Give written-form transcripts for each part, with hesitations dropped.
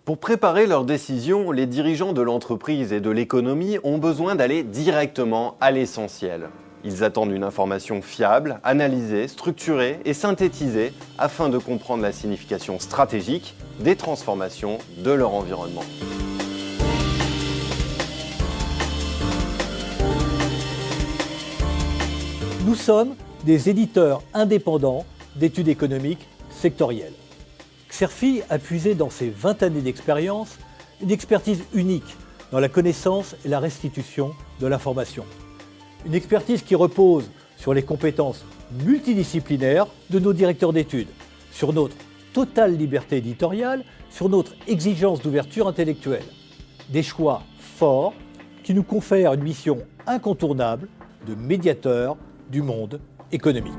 Pour préparer leurs décisions, les dirigeants de l'entreprise et de l'économie ont besoin d'aller directement à l'essentiel. Ils attendent une information fiable, analysée, structurée et synthétisée afin de comprendre la signification stratégique des transformations de leur environnement. Nous sommes des éditeurs indépendants d'études économiques sectorielles. Xerfi a puisé dans ses 20 années d'expérience une expertise unique dans la connaissance et la restitution de l'information. Une expertise qui repose sur les compétences multidisciplinaires de nos directeurs d'études, sur notre totale liberté éditoriale, sur notre exigence d'ouverture intellectuelle. Des choix forts qui nous confèrent une mission incontournable de médiateur du monde économique.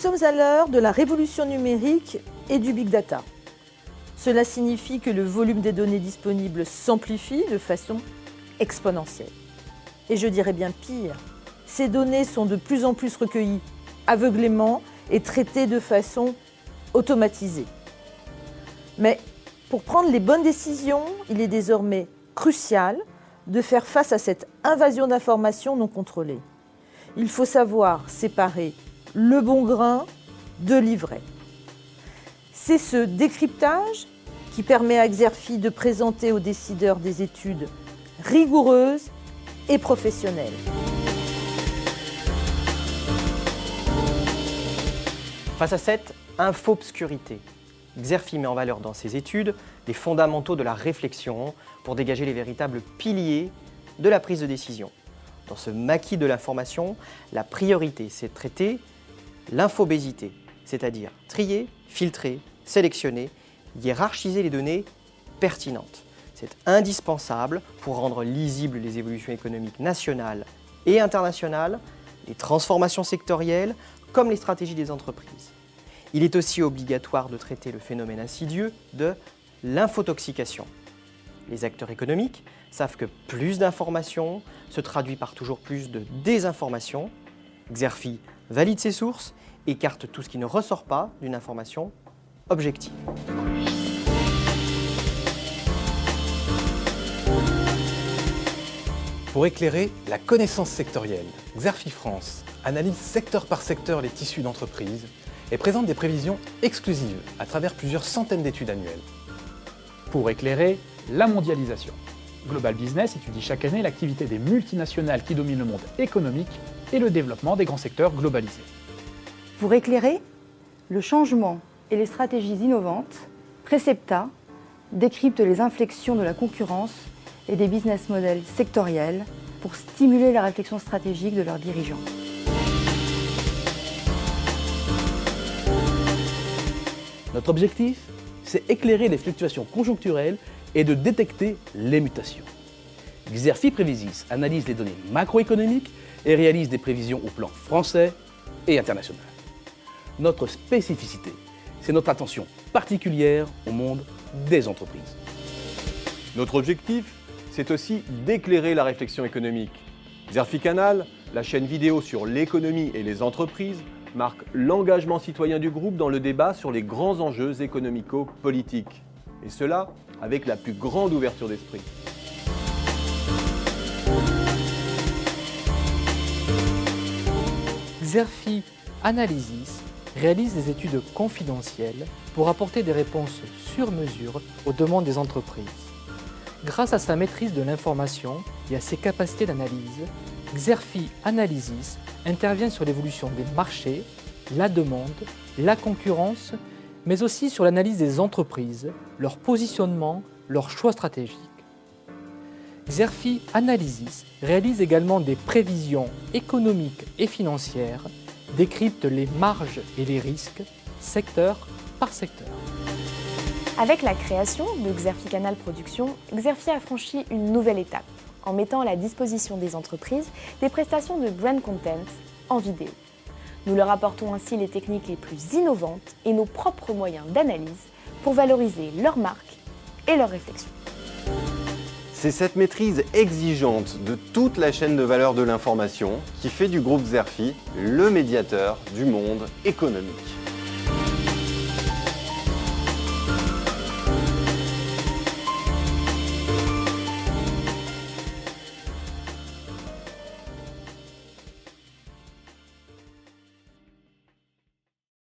Nous sommes à l'heure de la révolution numérique et du big data. Cela signifie que le volume des données disponibles s'amplifie de façon exponentielle. Et je dirais bien pire, ces données sont de plus en plus recueillies aveuglément et traitées de façon automatisée. Mais pour prendre les bonnes décisions, il est désormais crucial de faire face à cette invasion d'informations non contrôlée. Il faut savoir séparer le bon grain de l'ivraie. C'est ce décryptage qui permet à Xerfi de présenter aux décideurs des études rigoureuses et professionnelles. Face à cette infobscurité, Xerfi met en valeur dans ses études les fondamentaux de la réflexion pour dégager les véritables piliers de la prise de décision. Dans ce maquis de l'information, la priorité, c'est de traiter l'infobésité, c'est-à-dire trier, filtrer, sélectionner, hiérarchiser les données pertinentes. C'est indispensable pour rendre lisibles les évolutions économiques nationales et internationales, les transformations sectorielles, comme les stratégies des entreprises. Il est aussi obligatoire de traiter le phénomène insidieux de l'infotoxication. Les acteurs économiques savent que plus d'informations se traduit par toujours plus de désinformation. Xerfi valide ses sources, écarte tout ce qui ne ressort pas d'une information objective. Pour éclairer la connaissance sectorielle, Xerfi France analyse secteur par secteur les tissus d'entreprise et présente des prévisions exclusives à travers plusieurs centaines d'études annuelles. Pour éclairer la mondialisation, Global Business étudie chaque année l'activité des multinationales qui dominent le monde économique et le développement des grands secteurs globalisés. Pour éclairer le changement et les stratégies innovantes, Precepta décrypte les inflexions de la concurrence et des business models sectoriels pour stimuler la réflexion stratégique de leurs dirigeants. Notre objectif, c'est éclairer les fluctuations conjoncturelles et de détecter les mutations. Xerfi Prévisis analyse les données macroéconomiques et réalise des prévisions au plan français et international. Notre spécificité, c'est notre attention particulière au monde des entreprises. Notre objectif, c'est aussi d'éclairer la réflexion économique. Xerfi Canal, la chaîne vidéo sur l'économie et les entreprises, marque l'engagement citoyen du groupe dans le débat sur les grands enjeux économico-politiques. Et cela avec la plus grande ouverture d'esprit. Xerfi Analysis réalise des études confidentielles pour apporter des réponses sur mesure aux demandes des entreprises. Grâce à sa maîtrise de l'information et à ses capacités d'analyse, Xerfi Analysis intervient sur l'évolution des marchés, la demande, la concurrence, mais aussi sur l'analyse des entreprises, leur positionnement, leurs choix stratégiques. Xerfi Analysis réalise également des prévisions économiques et financières, décrypte les marges et les risques, secteur par secteur. Avec la création de Xerfi Canal Production, Xerfi a franchi une nouvelle étape en mettant à la disposition des entreprises des prestations de brand content en vidéo. Nous leur apportons ainsi les techniques les plus innovantes et nos propres moyens d'analyse pour valoriser leur marque et leur réflexion. C'est cette maîtrise exigeante de toute la chaîne de valeur de l'information qui fait du groupe Xerfi le médiateur du monde économique.